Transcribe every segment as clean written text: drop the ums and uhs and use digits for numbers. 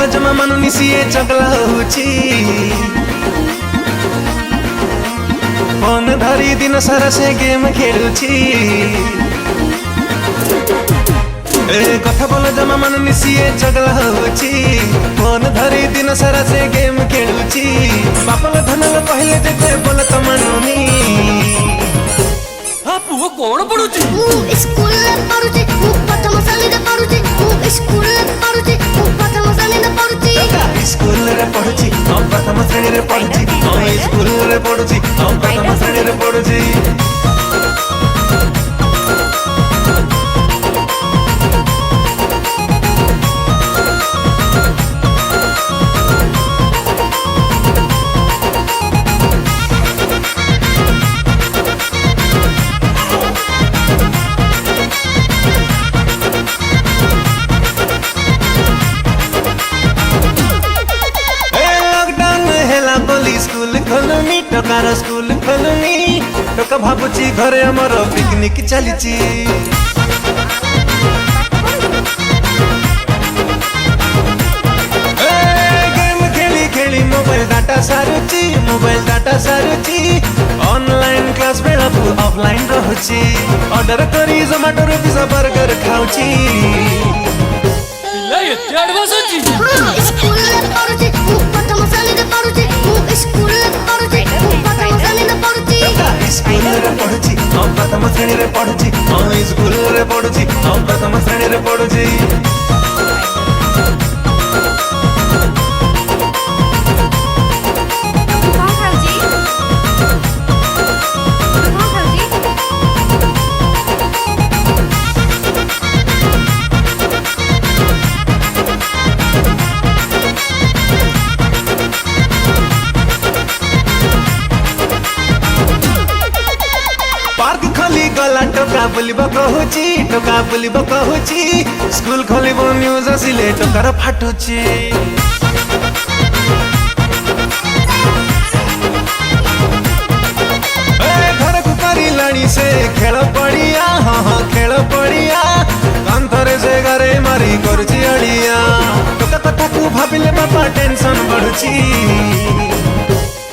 बोले जमा मानुनी सीए चगला होची फोन धरी दिन सारा से गेम खेलुची कथा बोले जमा मानुनी सीए चगला होची फोन धरी दिन सारा से गेम खेलुची बापल धनल कहले जेते बोले त मानुनी पुओ कोण पडुची स्कूल पडुची प्रथम श्रेणी पडुची स्कूल पडुची प्रथम श्रेणी पडुची स्कूल रे पढुची प्रथम श्रेणी रे पढुची स्कूल रे पढुची प्रथम श्रेणी रे पढुची स्कूल खोलुनी टकार स्कूल खोलुनी टका भाबुची घरे हमर पिकनिक चलीची गेम खेली खेली मोबाइल डाटा सारुची ऑनलाइन क्लास बेला ऑफलाइन रहुची ऑर्डर करी जोमाटो रे पिज्जा बर्गर खाउची पिला एते एडवांस अछि स्कूल पडुची प्रथम श्रेणी पडुची स्कूल पडुची प्रथम श्रेणी पडुची स्कूल रे पढुची प्रथम श्रेणी रे पढुची स्कूल रे पढुची प्रथम श्रेणी रे पढुची गला टोका बुलिब कहूची स्कूल खोलिब न्यूज आसिले टोकार फाटुची घर को करिलाणी से खेल पड़िया हाँ खेल पड़िया कांथरे से घरे मारी करची अड़िया टोका कथा को भाबिले बापा टेंशन बढ़ुची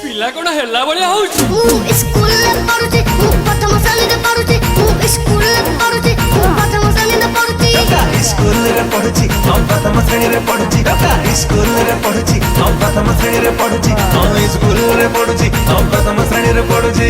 पिला कोन हेला बलिया होउची स्कूल पडुची प्रथम श्रेणी पडुची स्कूल पडुची प्रथम श्रेणी पडुची स्कूल रे पढुची प्रथम श्रेणी रे पढुची स्कूल रे पढुची प्रथम श्रेणी रे पढुची स्कूल रे पढुची प्रथम श्रेणी रे पढुची